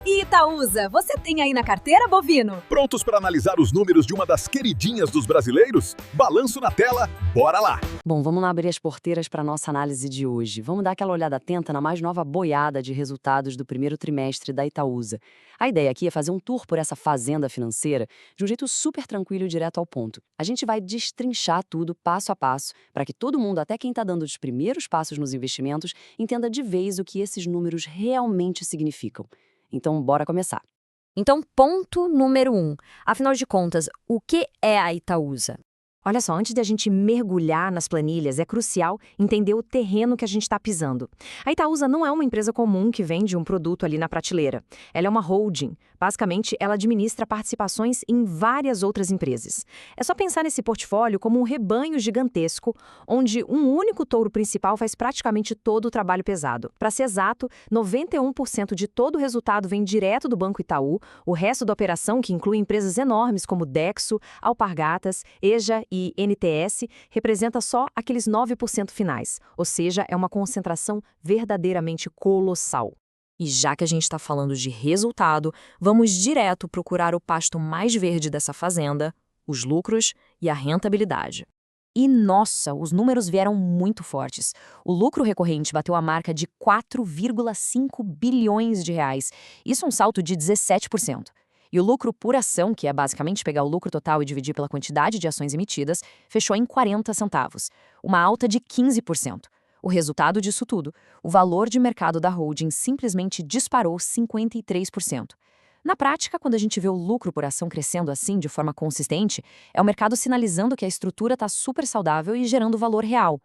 E Itaúsa, você tem aí na carteira, Bovino? Prontos para analisar os números de uma das queridinhas dos brasileiros? Balanço na tela, bora lá! Bom, vamos lá abrir as porteiras para a nossa análise de hoje. Vamos dar aquela olhada atenta na mais nova boiada de resultados do primeiro trimestre da Itaúsa. A ideia aqui é fazer um tour por essa fazenda financeira de um jeito super tranquilo e direto ao ponto. A gente vai destrinchar tudo passo a passo para que todo mundo, até quem está dando os primeiros passos nos investimentos, entenda de vez o que esses números realmente significam. Então, bora começar. Então, ponto número 1. Afinal de contas, o que é a Itaúsa? Olha só, antes de a gente mergulhar nas planilhas, é crucial entender o terreno que a gente está pisando. A Itaúsa não é uma empresa comum que vende um produto ali na prateleira. Ela é uma holding. Basicamente, ela administra participações em várias outras empresas. É só pensar nesse portfólio como um rebanho gigantesco, onde um único touro principal faz praticamente todo o trabalho pesado. Para ser exato, 91% de todo o resultado vem direto do Banco Itaú, o resto da operação, que inclui empresas enormes como Dexo, Alpargatas, EJA e NTS, representa só aqueles 9% finais, ou seja, é uma concentração verdadeiramente colossal. E já que a gente está falando de resultado, vamos direto procurar o pasto mais verde dessa fazenda, os lucros e a rentabilidade. E nossa, os números vieram muito fortes. O lucro recorrente bateu a marca de 4,5 bilhões de reais. Isso é um salto de 17%. E o lucro por ação, que é basicamente pegar o lucro total e dividir pela quantidade de ações emitidas, fechou em 40 centavos, uma alta de 15%. O resultado disso tudo, o valor de mercado da holding simplesmente disparou 53%. Na prática, quando a gente vê o lucro por ação crescendo assim de forma consistente, é o mercado sinalizando que a estrutura está super saudável e gerando valor real.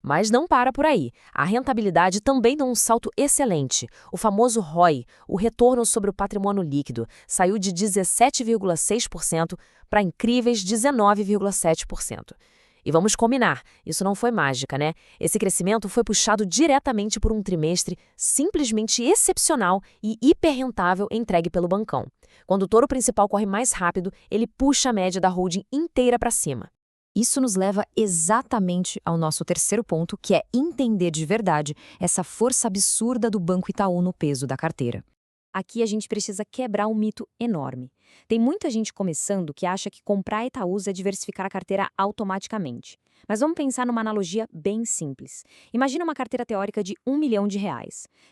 Mas não para por aí. A rentabilidade também deu um salto excelente. O famoso ROI, o retorno sobre o patrimônio líquido, saiu de 17,6% para incríveis 19,7%. E vamos combinar, isso não foi mágica, né? Esse crescimento foi puxado diretamente por um trimestre simplesmente excepcional e hiperrentável entregue pelo bancão. Quando o touro principal corre mais rápido, ele puxa a média da holding inteira para cima. Isso nos leva exatamente ao nosso terceiro ponto, que é entender de verdade essa força absurda do Banco Itaú no peso da carteira. Aqui a gente precisa quebrar um mito enorme. Tem muita gente começando que acha que comprar Itaúsa é diversificar a carteira automaticamente. Mas vamos pensar numa analogia bem simples. Imagina uma carteira teórica de R$ 1 milhão.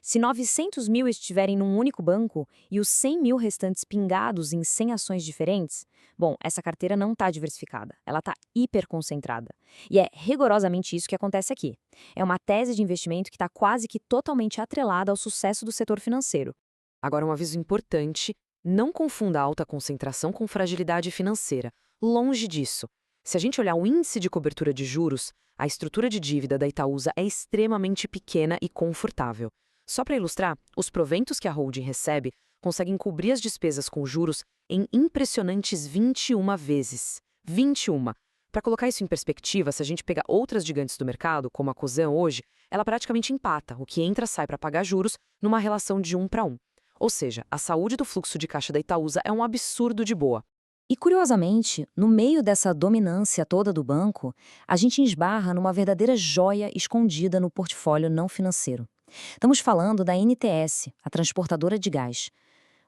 Se 900 mil estiverem num único banco e os 100 mil restantes pingados em 100 ações diferentes, bom, essa carteira não está diversificada, ela está hiperconcentrada. E é rigorosamente isso que acontece aqui. É uma tese de investimento que está quase que totalmente atrelada ao sucesso do setor financeiro. Agora, um aviso importante: não confunda alta concentração com fragilidade financeira. Longe disso. Se a gente olhar o índice de cobertura de juros, a estrutura de dívida da Itaúsa é extremamente pequena e confortável. Só para ilustrar, os proventos que a holding recebe conseguem cobrir as despesas com juros em impressionantes 21 vezes. 21! Para colocar isso em perspectiva, se a gente pegar outras gigantes do mercado, como a Cosan hoje, ela praticamente empata o que entra e sai para pagar juros numa relação de 1 para 1. Ou seja, a saúde do fluxo de caixa da Itaúsa é um absurdo de boa. E, curiosamente, no meio dessa dominância toda do banco, a gente esbarra numa verdadeira joia escondida no portfólio não financeiro. Estamos falando da NTS, a transportadora de gás.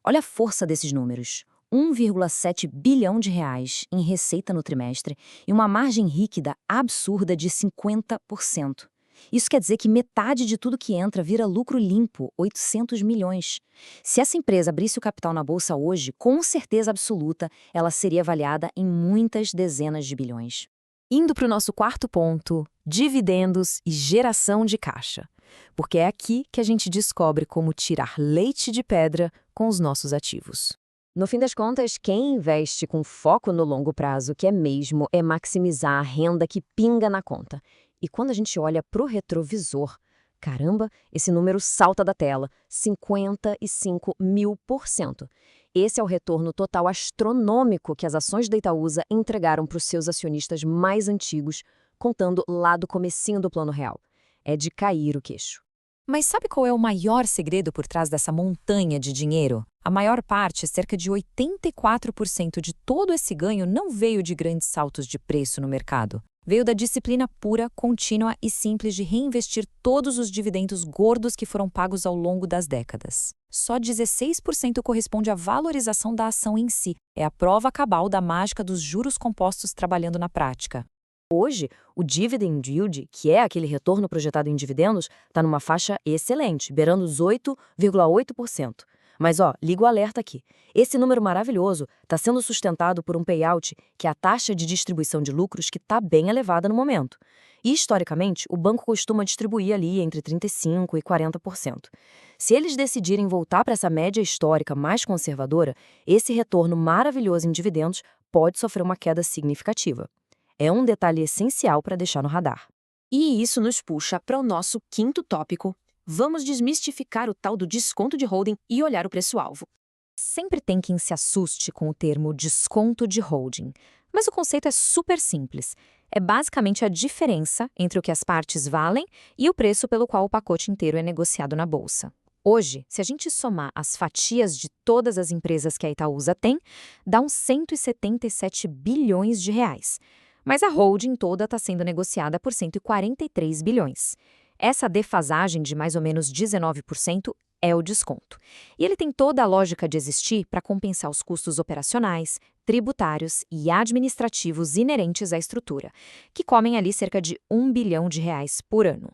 Olha a força desses números. 1,7 bilhão de reais em receita no trimestre e uma margem líquida absurda de 50%. Isso quer dizer que metade de tudo que entra vira lucro limpo, 800 milhões. Se essa empresa abrisse o capital na bolsa hoje, com certeza absoluta, ela seria avaliada em muitas dezenas de bilhões. Indo para o nosso quarto ponto, dividendos e geração de caixa. Porque é aqui que a gente descobre como tirar leite de pedra com os nossos ativos. No fim das contas, quem investe com foco no longo prazo, que é maximizar a renda que pinga na conta. E quando a gente olha para o retrovisor, caramba, esse número salta da tela, 55.000%. Esse é o retorno total astronômico que as ações da Itaúsa entregaram para os seus acionistas mais antigos, contando lá do comecinho do Plano Real. É de cair o queixo. Mas sabe qual é o maior segredo por trás dessa montanha de dinheiro? A maior parte, cerca de 84% de todo esse ganho, não veio de grandes saltos de preço no mercado. Veio da disciplina pura, contínua e simples de reinvestir todos os dividendos gordos que foram pagos ao longo das décadas. Só 16% corresponde à valorização da ação em si. É a prova cabal da mágica dos juros compostos trabalhando na prática. Hoje, o dividend yield, que é aquele retorno projetado em dividendos, está numa faixa excelente, beirando os 8,8%. Mas, liga o alerta aqui. Esse número maravilhoso está sendo sustentado por um payout, que é a taxa de distribuição de lucros que está bem elevada no momento. E, historicamente, o banco costuma distribuir ali entre 35% e 40%. Se eles decidirem voltar para essa média histórica mais conservadora, esse retorno maravilhoso em dividendos pode sofrer uma queda significativa. É um detalhe essencial para deixar no radar. E isso nos puxa para o nosso quinto tópico. Vamos desmistificar o tal do desconto de holding e olhar o preço-alvo. Sempre tem quem se assuste com o termo desconto de holding, mas o conceito é super simples. É basicamente a diferença entre o que as partes valem e o preço pelo qual o pacote inteiro é negociado na bolsa. Hoje, se a gente somar as fatias de todas as empresas que a Itaúsa tem, dá uns 177 bilhões de reais. Mas a holding toda está sendo negociada por 143 bilhões. Essa defasagem de mais ou menos 19% é o desconto. E ele tem toda a lógica de existir para compensar os custos operacionais, tributários e administrativos inerentes à estrutura, que comem ali cerca de R$ 1 bilhão por ano.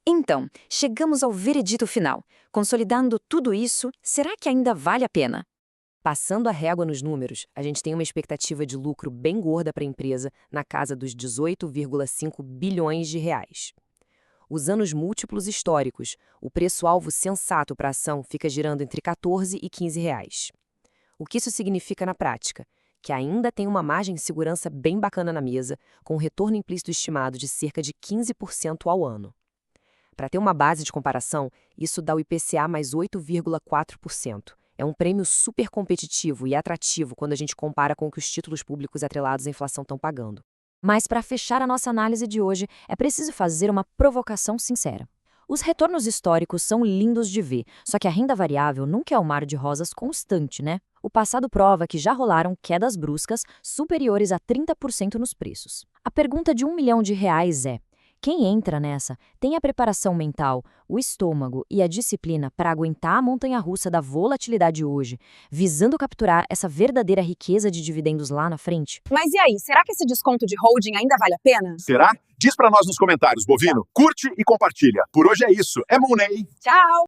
Então, chegamos ao veredito final. Consolidando tudo isso, será que ainda vale a pena? Passando a régua nos números, a gente tem uma expectativa de lucro bem gorda para a empresa, na casa dos 18,5 bilhões de reais. Usando os múltiplos históricos, o preço-alvo sensato para a ação fica girando entre R$ 14 e R$ 15 reais. O que isso significa na prática? Que ainda tem uma margem de segurança bem bacana na mesa, com um retorno implícito estimado de cerca de 15% ao ano. Para ter uma base de comparação, isso dá o IPCA mais 8,4%. É um prêmio super competitivo e atrativo quando a gente compara com o que os títulos públicos atrelados à inflação estão pagando. Mas para fechar a nossa análise de hoje, é preciso fazer uma provocação sincera. Os retornos históricos são lindos de ver, só que a renda variável nunca é um mar de rosas constante, né? O passado prova que já rolaram quedas bruscas superiores a 30% nos preços. A pergunta de R$ 1 milhão é: quem entra nessa tem a preparação mental, o estômago e a disciplina para aguentar a montanha-russa da volatilidade hoje, visando capturar essa verdadeira riqueza de dividendos lá na frente? Mas e aí, será que esse desconto de holding ainda vale a pena? Será? Diz pra nós nos comentários, Bovino. Curte e compartilha. Por hoje é isso. É Money. Tchau!